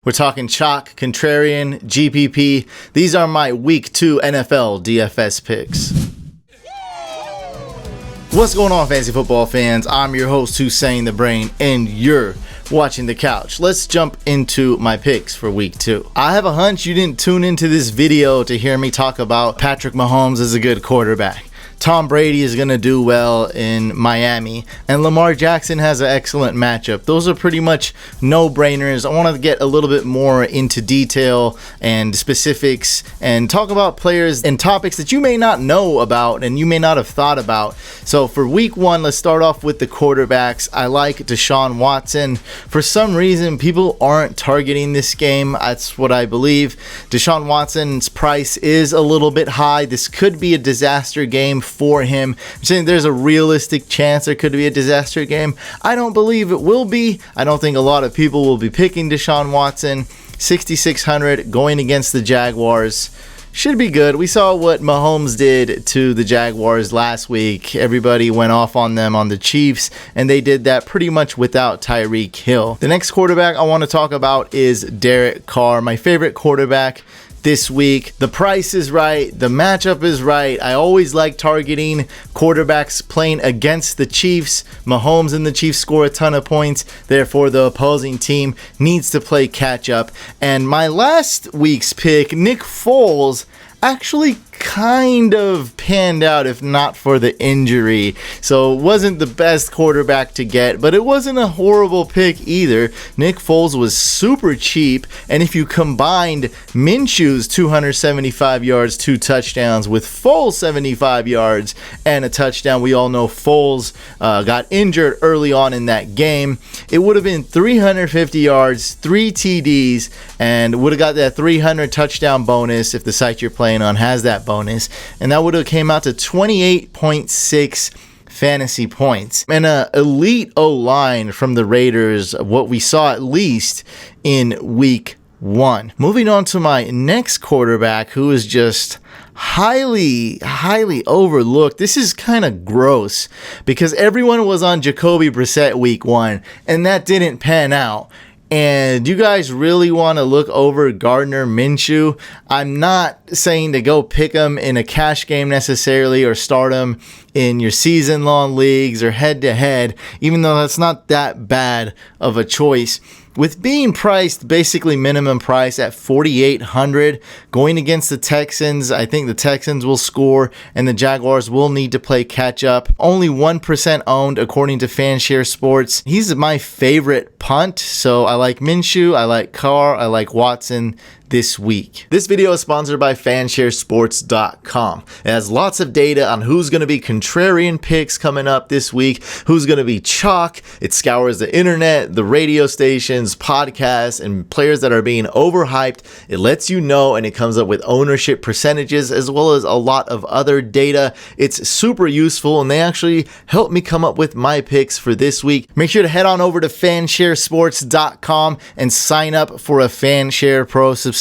We're talking chalk, contrarian, GPP. These are my week 2 NFL DFS picks. What's going on, fantasy football fans? I'm your host, Hussein the Brain, and you're watching The Couch. Let's jump into my picks for week 2. I have a hunch you didn't tune into this video to hear me talk about Patrick Mahomes as a good quarterback. Tom Brady is going to do well in Miami, and Lamar Jackson has an excellent matchup. Those are pretty much no-brainers. I want to get a little bit more into detail and specifics and talk about players and topics that you may not know about and you may not have thought about. So for week 1, let's start off with the quarterbacks. I like Deshaun Watson. For some reason, people aren't targeting this game. That's what I believe. Deshaun Watson's price is a little bit high. This could be a disaster game for him. I'm saying there's a realistic chance there could be a disaster game. I don't believe it will be. I don't think a lot of people will be picking Deshaun Watson. 6,600 going against the Jaguars. Should be good. We saw what Mahomes did to the Jaguars last week. Everybody went off on them on the Chiefs, and they did that pretty much without Tyreek Hill. The next quarterback I want to talk about is Derek Carr, my favorite quarterback this week. The price is right. The matchup is right. I always like targeting quarterbacks playing against the Chiefs. Mahomes and the Chiefs score a ton of points. Therefore, the opposing team needs to play catch up. And my last week's pick, Nick Foles, actually kind of panned out if not for the injury. So it wasn't the best quarterback to get, but it wasn't a horrible pick either. Nick Foles was super cheap, and if you combined Minshew's 275 yards, 2 touchdowns with Foles' 75 yards and a touchdown, we all know Foles got injured early on in that game. It would have been 350 yards, 3 TDs, and would have got that 300 touchdown bonus if the site you're playing on has that bonus, and that would have came out to 28.6 fantasy points and an elite O-line from the Raiders, what we saw at least in week 1. Moving on to my next quarterback, who is just highly overlooked. This is kind of gross because everyone was on Jacoby Brissett week 1 and that didn't pan out. And you guys really want to look over Gardner Minshew? I'm not saying to go pick him in a cash game necessarily or start him in your season-long leagues or head-to-head, even though that's not that bad of a choice. With being priced basically minimum price at 4,800 going against the Texans, I think the Texans will score and the Jaguars will need to play catch up. Only 1% owned according to Fanshare Sports. He's my favorite punt, so I like Minshew, I like Carr, I like Watson this week. This video is sponsored by fansharesports.com. It has lots of data on who's going to be contrarian picks coming up this week, who's going to be chalk. It scours the internet, the radio stations, podcasts, and players that are being overhyped. It lets you know, and it comes up with ownership percentages as well as a lot of other data. It's super useful, and they actually helped me come up with my picks for this week. Make sure to head on over to fansharesports.com and sign up for a Fanshare Pro subscription.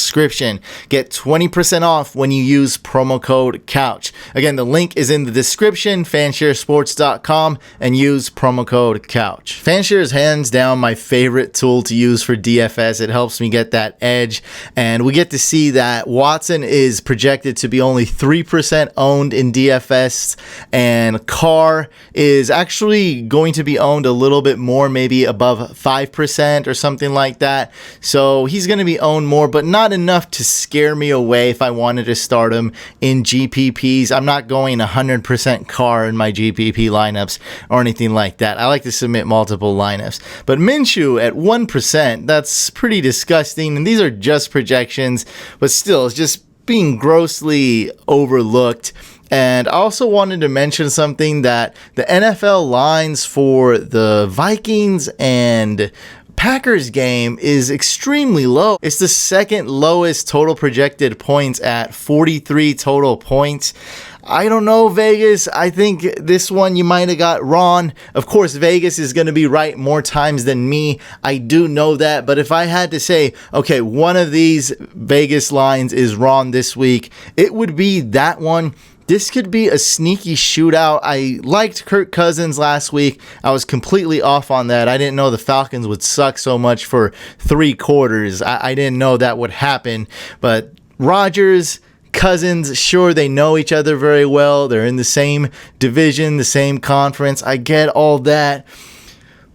Get 20% off when you use promo code COUCH. Again, the link is in the description, fansharesports.com, and use promo code COUCH. Fanshare is hands down my favorite tool to use for DFS. It helps me get that edge, and we get to see that Watson is projected to be only 3% owned in DFS, and Carr is actually going to be owned a little bit more, maybe above 5% or something like that. So he's going to be owned more, but not enough to scare me away if I wanted to start him in GPPs. I'm not going 100% Carr in my GPP lineups or anything like that. I like to submit multiple lineups. But Minshew at 1%, that's pretty disgusting. And these are just projections, but still, it's just being grossly overlooked. And I also wanted to mention something that the NFL lines for the Vikings and Packers game is extremely low. It's the second lowest total projected points at 43 total points. I don't know, Vegas. I think this one you might have got wrong. Of course, Vegas is going to be right more times than me. I do know that. But if I had to say, okay, one of these Vegas lines is wrong this week, it would be that one. This could be a sneaky shootout. I liked Kirk Cousins last week. I was completely off on that. I didn't know the Falcons would suck so much for 3 quarters. I didn't know that would happen. But Rodgers, Cousins, sure, they know each other very well. They're in the same division, the same conference. I get all that.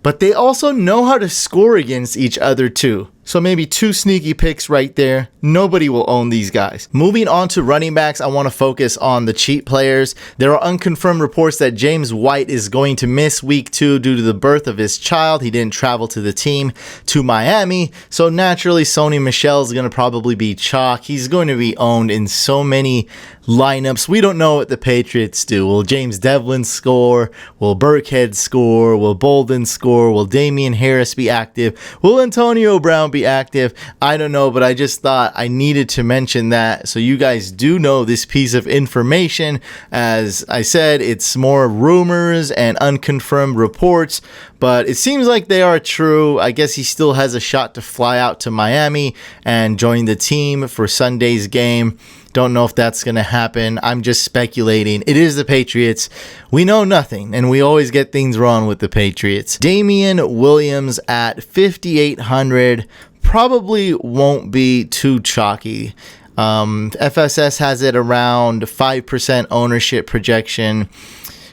But they also know how to score against each other too. So maybe 2 sneaky picks right there. Nobody will own these guys. Moving on to running backs, I want to focus on the cheap players. There are unconfirmed reports that James White is going to miss week 2 due to the birth of his child. He didn't travel to the team to Miami. So naturally, Sony Michel is going to probably be chalk. He's going to be owned in so many lineups. We don't know what the Patriots do. Will James Devlin score? Will Burkhead score? Will Bolden score? Will Damian Harris be active? Will Antonio Brown be active? I don't know, but I just thought I needed to mention that so you guys do know this piece of information. As I said, it's more rumors and unconfirmed reports, but it seems like they are true. I guess he still has a shot to fly out to Miami and join the team for Sunday's game. Don't know if that's going to happen. I'm just speculating. It is the Patriots. We know nothing, and we always get things wrong with the Patriots. Damian Williams at 5,800 probably won't be too chalky. FSS has it around 5% ownership projection.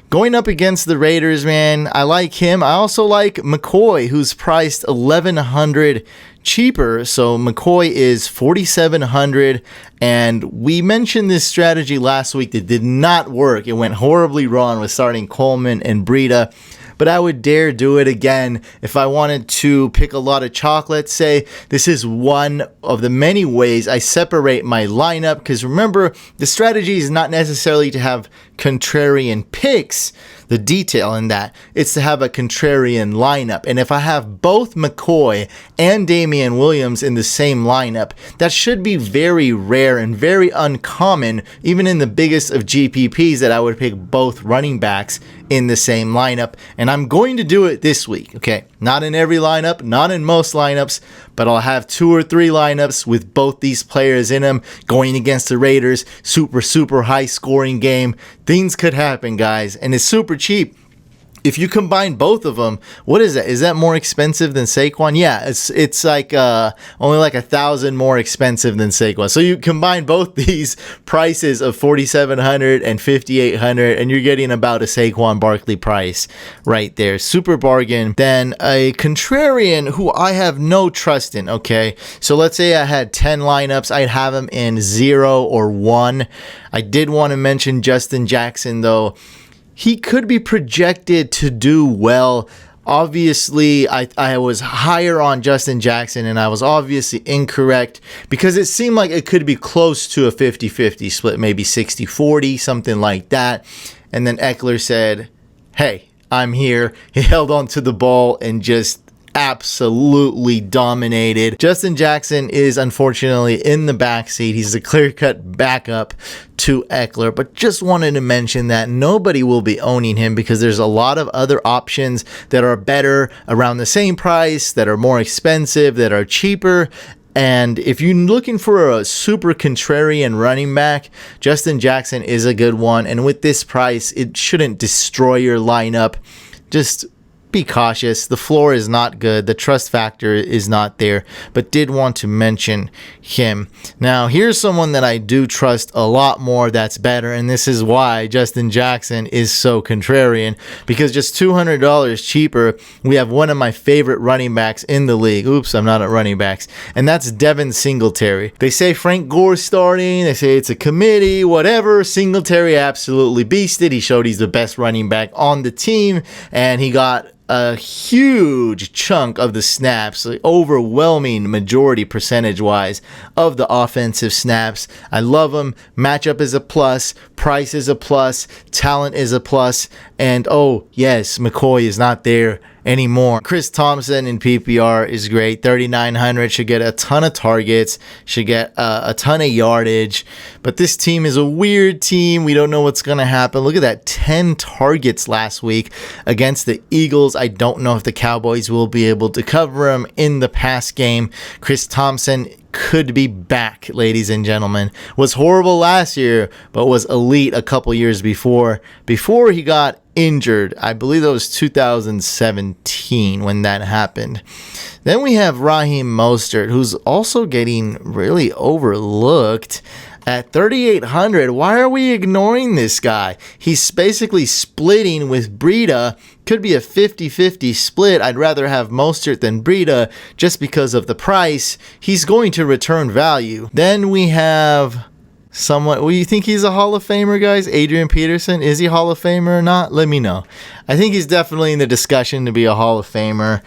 Going up against the Raiders, man, I like him. I also like McCoy, who's priced $1,100 cheaper. So McCoy is $4,700, and we mentioned this strategy last week that did not work. It went horribly wrong with starting Coleman and Breida. But I would dare do it again if I wanted to pick a lot of chocolate. Say this is one of the many ways I separate my lineup, because remember, the strategy is not necessarily to have contrarian picks. The detail in that, it's to have a contrarian lineup. And if I have both McCoy and Damian Williams in the same lineup, that should be very rare and very uncommon, even in the biggest of GPPs, that I would pick both running backs in the same lineup. And I'm going to do it this week, okay? Not in every lineup, not in most lineups, but I'll have 2 or 3 lineups with both these players in them going against the Raiders. Super high scoring game. Things could happen, guys, and it's super cheap. If you combine both of them, what is that? Is that more expensive than Saquon? Yeah, it's like only like $1,000 more expensive than Saquon. So you combine both these prices of $4,700 and $5,800, and you're getting about a Saquon Barkley price right there. Super bargain. Then a contrarian who I have no trust in. Okay, so let's say I had 10 lineups, I'd have them in 0 or 1. I did want to mention Justin Jackson though. He could be projected to do well. Obviously, I was higher on Justin Jackson, and I was obviously incorrect because it seemed like it could be close to a 50-50 split, maybe 60-40, something like that. And then Eckler said, hey, I'm here. He held on to the ball and just absolutely dominated. Justin Jackson is unfortunately in the backseat. He's a clear-cut backup to Eckler, but just wanted to mention that nobody will be owning him because there's a lot of other options that are better around the same price, that are more expensive, that are cheaper. And if you're looking for a super contrarian running back, Justin Jackson is a good one. And with this price, it shouldn't destroy your lineup. Just be cautious. The floor is not good. The trust factor is not there, but did want to mention him. Now, here's someone that I do trust a lot more that's better, and this is why Justin Jackson is so contrarian, because just $200 cheaper, we have one of my favorite running backs in the league. Oops, I'm not at running backs, and that's Devin Singletary. They say Frank Gore's starting. They say it's a committee, whatever. Singletary absolutely beasted. He showed he's the best running back on the team, and he got a huge chunk of the snaps, the overwhelming majority percentage-wise of the offensive snaps. I love him. Matchup is a plus. Price is a plus. Talent is a plus. And, oh, yes, McCoy is not there anymore. Chris Thompson in PPR is great. 3,900, should get a ton of targets, should get a ton of yardage. But this team is a weird team. We don't know what's going to happen. Look at that, 10 targets last week against the Eagles. I don't know if the Cowboys will be able to cover him in the pass game. Chris Thompson could be back, ladies and gentlemen. Was horrible last year, but was elite a couple years before he got injured. I believe that was 2017 when that happened. Then we have Raheem Mostert, who's also getting really overlooked at 3,800. Why are we ignoring this guy? He's basically splitting with Breida. Could be a 50-50 split. I'd rather have Mostert than Breida just because of the price. He's going to return value. Then we have someone. Well, you think he's a Hall of Famer, guys? Adrian Peterson. Is he Hall of Famer or not? Let me know. I think he's definitely in the discussion to be a Hall of Famer.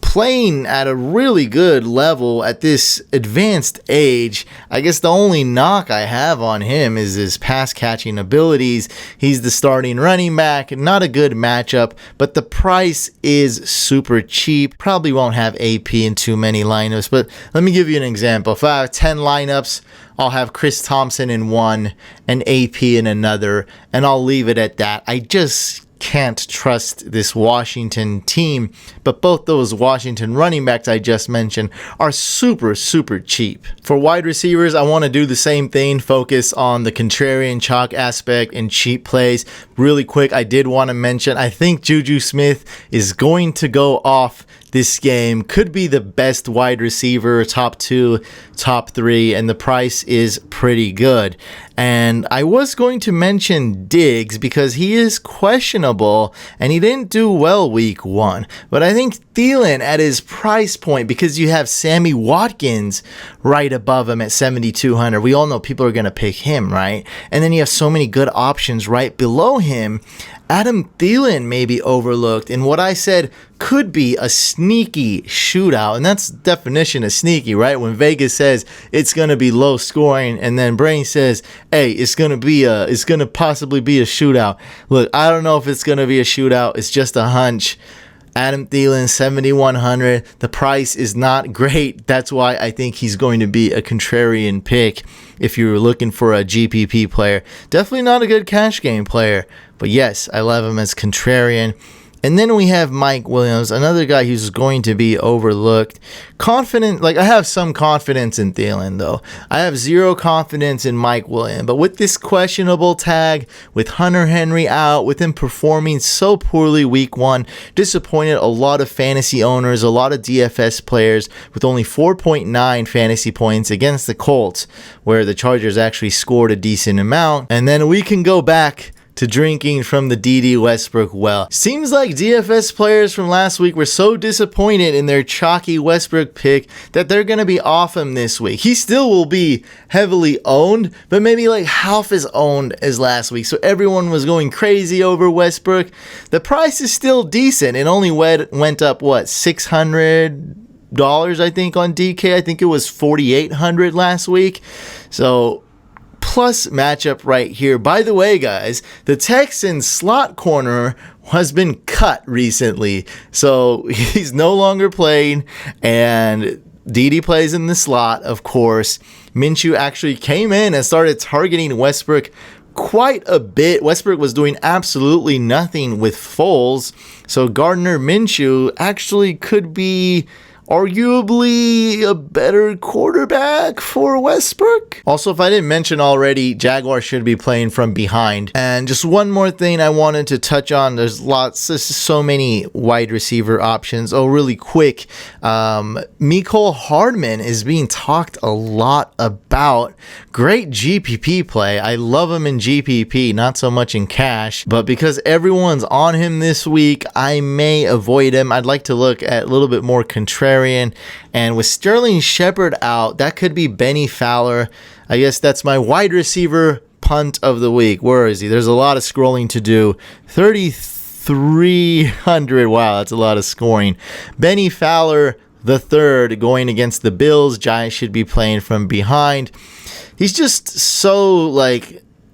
Playing at a really good level at this advanced age. I guess the only knock I have on him is his pass catching abilities. He's the starting running back. Not a good matchup, but the price is super cheap. Probably won't have AP in too many lineups, but let me give you an example. If I have 10 lineups, I'll have Chris Thompson in one and AP in another, and I'll leave it at that. I just can't trust this Washington team, but both those Washington running backs I just mentioned are super cheap. For wide receivers, I want to do the same thing, focus on the contrarian chalk aspect and cheap plays. Really quick, I did want to mention, I think Juju Smith is going to go off this game. Could be the best wide receiver, top 2, top 3, and the price is pretty good. And I was going to mention Diggs because he is questionable and he didn't do well week 1. But I think Thielen at his price point, because you have Sammy Watkins right above him at 7,200. We all know people are going to pick him, right? And then you have so many good options right below him. Adam Thielen may be overlooked in what I said could be a sneaky shootout. And that's definition of sneaky, right? When Vegas says it's going to be low scoring and then Brain says, hey, it's going to possibly be a shootout. Look, I don't know if it's going to be a shootout. It's just a hunch. Adam Thielen, 7,100. The price is not great. That's why I think he's going to be a contrarian pick if you're looking for a GPP player. Definitely not a good cash game player. But yes, I love him as contrarian. And then we have Mike Williams, another guy who's going to be overlooked. Confident, like I have some confidence in Thielen though. I have zero confidence in Mike Williams. But with this questionable tag, with Hunter Henry out, with him performing so poorly week 1, disappointed a lot of fantasy owners, a lot of DFS players with only 4.9 fantasy points against the Colts, where the Chargers actually scored a decent amount. And then we can go back to drinking from the D.D. Westbrook well. Seems like DFS players from last week were so disappointed in their chalky Westbrook pick that they're going to be off him this week. He still will be heavily owned, but maybe like half as owned as last week. So everyone was going crazy over Westbrook. The price is still decent. It only went up, what, $600 I think on DK. I think it was $4,800 last week. So plus matchup right here. By the way, guys, the Texans slot corner has been cut recently, so he's no longer playing, and Dede plays in the slot, of course. Minshew actually came in and started targeting Westbrook quite a bit. Westbrook was doing absolutely nothing with Foles, so Gardner Minshew actually could be arguably a better quarterback for Westbrook. Also, if I didn't mention already, Jaguars should be playing from behind. And just one more thing I wanted to touch on. There's so many wide receiver options. Oh, really quick. Mecole Hardman is being talked a lot about. Great GPP play. I love him in GPP, not so much in cash. But because everyone's on him this week, I may avoid him. I'd like to look at a little bit more contrarian. And with Sterling Shepard out, that could be Benny Fowler. I guess that's my wide receiver punt of the week. Where is he? There's a lot of scrolling to do. 3,300. Wow, that's a lot of scoring. Benny Fowler, the third, going against the Bills. Giants should be playing from behind. He's just so,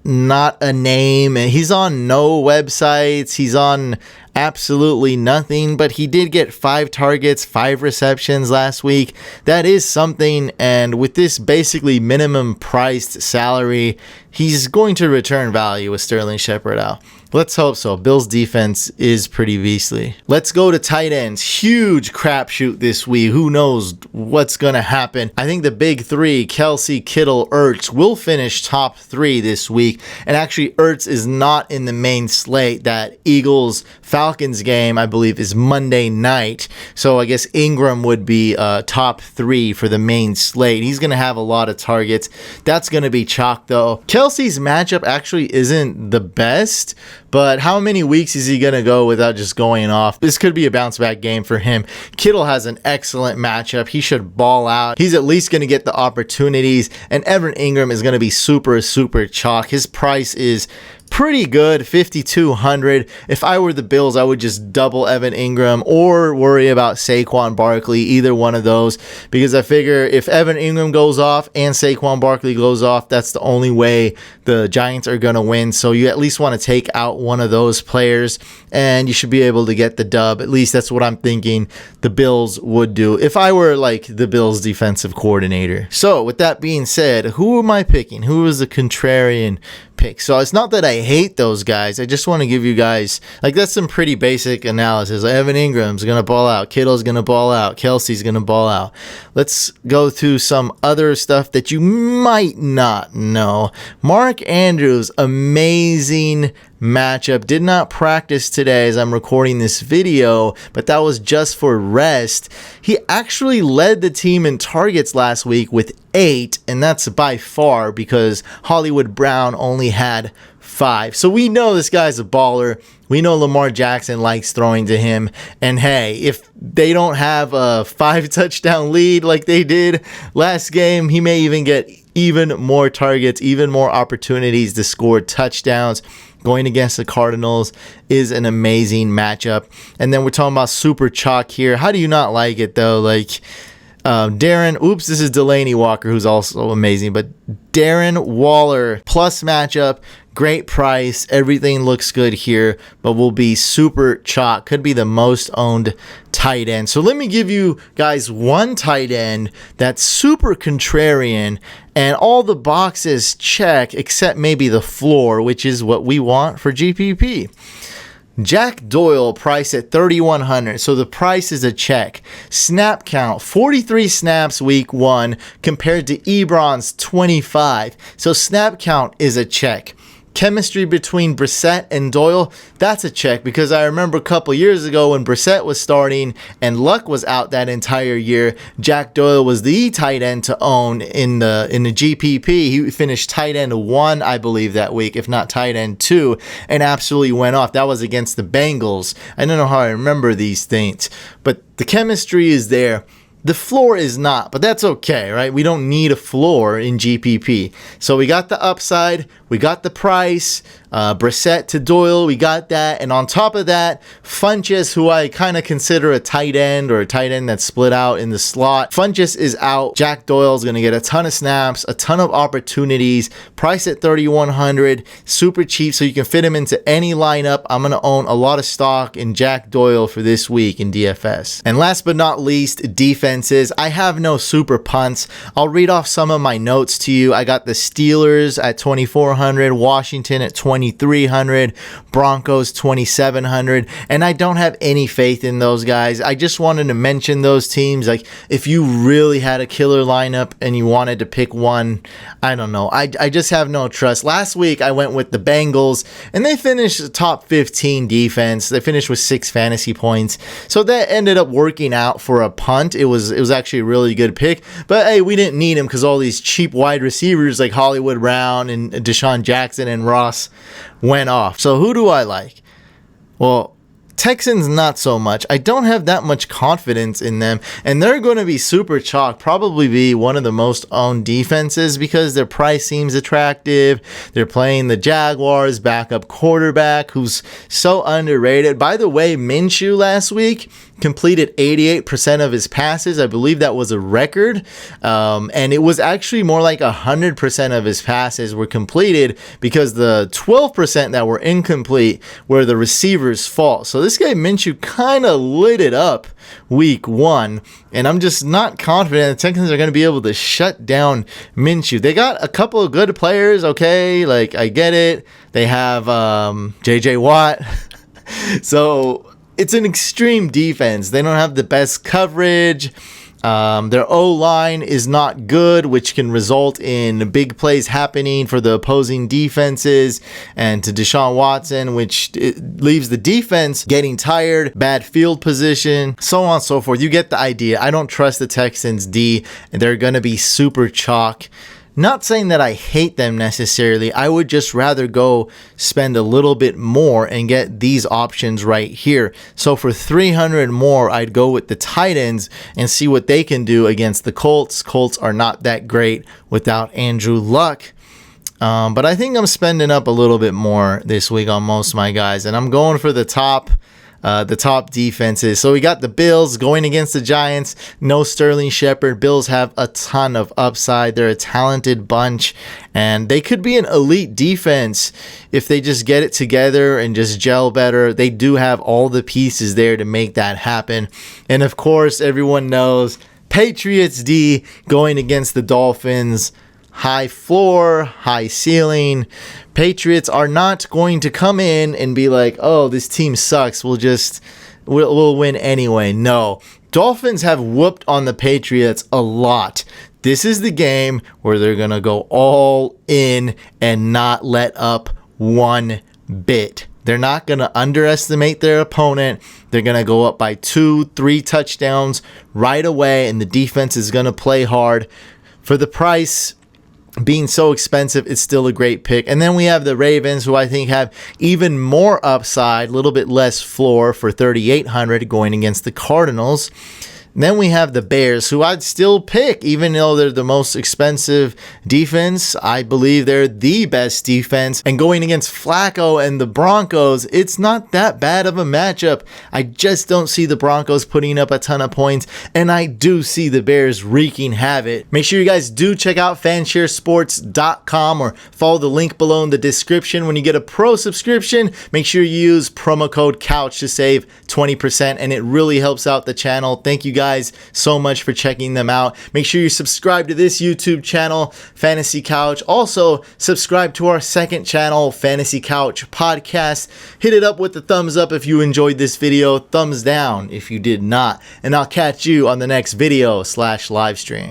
not a name. He's on no websites. He's on absolutely nothing, but he did get 5 targets, 5 receptions last week. That is something, and with this basically minimum priced salary, he's going to return value with Sterling Shepard out. Let's hope so. Bills defense is pretty beastly. Let's go to tight ends. Huge crapshoot this week. Who knows what's going to happen? I think the big 3, Kelsey, Kittle, Ertz, will finish top 3 this week. And actually, Ertz is not in the main slate. That Eagles-Falcons game, I believe, is Monday night. So I guess Ingram would be top 3 for the main slate. He's going to have a lot of targets. That's going to be chalk, though. Kelsey's matchup actually isn't the best, but how many weeks is he going to go without just going off? This could be a bounce back game for him. Kittle has an excellent matchup. He should ball out. He's at least going to get the opportunities. And Evan Ingram is going to be super, super chalk. His price is pretty good, $5,200. If I were the Bills, I would just double Evan Ingram or worry about Saquon Barkley, either one of those, because I figure if Evan Ingram goes off and Saquon Barkley goes off, that's the only way the Giants are going to win. So you at least want to take out one of those players and you should be able to get the dub. At least that's what I'm thinking the Bills would do if I were like the Bills defensive coordinator. So with that being said, who am I picking? Who is the contrarian pick? So it's not that I hate those guys. I just want to give you guys, like, that's some pretty basic analysis. Like, Evan Ingram's going to ball out. Kittle's going to ball out. Kelsey's going to ball out. Let's go through some other stuff that you might not know. Mark Andrews, amazing matchup. Did not practice today as I'm recording this video, but that was just for rest. He actually led the team in targets last week with 8, and that's by far because Hollywood Brown only had 5. So we know this guy's a baller. We know Lamar Jackson likes throwing to him. And hey, if they don't have a 5 touchdown lead like they did last game, he may even get even more targets, even more opportunities to score touchdowns. Going against the Cardinals is an amazing matchup. And then we're talking about super chalk here. How do you not like it though? Like this is Delaney Walker, who's also amazing, but Darren Waller plus matchup, great price, everything looks good here, but will be super chalk. Could be the most owned tight end. So let me give you guys one tight end that's super contrarian and all the boxes check except maybe the floor, which is what we want for GPP. Jack Doyle price at $3,100, so the price is a check. Snap count, 43 snaps week 1 compared to Ebron's 25, so snap count is a check. Chemistry between Brissett and Doyle, that's a check, because I remember a couple years ago when Brissett was starting and Luck was out that entire year, Jack Doyle was the tight end to own in the GPP. He finished tight end 1, I believe, that week, if not tight end 2, and absolutely went off. That was against the Bengals. I don't know how I remember these things, but the chemistry is there. The floor is not, but that's okay, right? We don't need a floor in GPP. So we got the upside, we got the price, Brissett to Doyle, we got that. And on top of that, Funchess, who I kind of consider a tight end or a tight end that's split out in the slot. Funchess is out. Jack Doyle's going to get a ton of snaps, a ton of opportunities. Price at $3,100, super cheap, so you can fit him into any lineup. I'm going to own a lot of stock in Jack Doyle for this week in DFS. And last but not least, defenses. I have no super punts. I'll read off some of my notes to you. I got the Steelers at $2,400, Washington at $2,300, Broncos $2,700, and I don't have any faith in those guys. I just wanted to mention those teams. Like, if you really had a killer lineup and you wanted to pick one, I don't know. I just have no trust. Last week I went with the Bengals and they finished top 15 defense. They finished with 6 fantasy points, so that ended up working out for a punt. It was actually a really good pick, but hey, we didn't need him because all these cheap wide receivers like Hollywood Brown and Deshaun Jackson and Ross went off. So who do I like? Well, Texans not so much. I don't have that much confidence in them, and they're going to be super chalk, probably be one of the most owned defenses because their price seems attractive. They're playing the Jaguars backup quarterback who's so underrated. By the way, Minshew last week completed 88% of his passes. I believe that was a record. And it was actually more like 100% of his passes were completed, because the 12% that were incomplete were the receiver's fault. So this guy Minshew kind of lit it up week 1, and I'm just not confident the Texans are going to be able to shut down Minshew. They got a couple of good players, okay, like I get it. They have JJ Watt. So it's an extreme defense. They don't have the best coverage. Their O-line is not good, which can result in big plays happening for the opposing defenses and to Deshaun Watson, which leaves the defense getting tired, bad field position, so on and so forth. You get the idea. I don't trust the Texans D, and they're going to be super chalk. Not saying that I hate them necessarily. I would just rather go spend a little bit more and get these options right here. So for 300 more, I'd go with the tight ends and see what they can do against the Colts. Colts are not that great without Andrew Luck. But I think I'm spending up a little bit more this week on most of my guys, and I'm going for the top defenses. So we got the Bills going against the Giants. No Sterling Shepard. Bills have a ton of upside. They're a talented bunch, and they could be an elite defense if they just get it together and just gel better. They do have all the pieces there to make that happen. And of course, everyone knows Patriots D going against the Dolphins. High floor, high ceiling. Patriots are not going to come in and be like, oh, this team sucks, we'll win anyway. No. Dolphins have whooped on the Patriots a lot. This is the game where they're going to go all in and not let up one bit. They're not going to underestimate their opponent. They're going to go up by 2-3 touchdowns right away, and the defense is going to play hard. For the price being so expensive, it's still a great pick. And then we have the Ravens, who I think have even more upside, a little bit less floor, for 3,800 going against the Cardinals. And then we have the Bears, who I'd still pick, even though they're the most expensive defense. I believe they're the best defense. And going against Flacco and the Broncos, it's not that bad of a matchup. I just don't see the Broncos putting up a ton of points, and I do see the Bears wreaking havoc. Make sure you guys do check out fansharesports.com or follow the link below in the description. When you get a pro subscription, make sure you use promo code COUCH to save 20%, and it really helps out the channel. Thank you guys so much for checking them out. Make sure you subscribe to this YouTube channel, Fantasy Couch. Also, subscribe to our second channel, Fantasy Couch Podcast. Hit it up with the thumbs up if you enjoyed this video, thumbs down if you did not, and I'll catch you on the next video / live stream.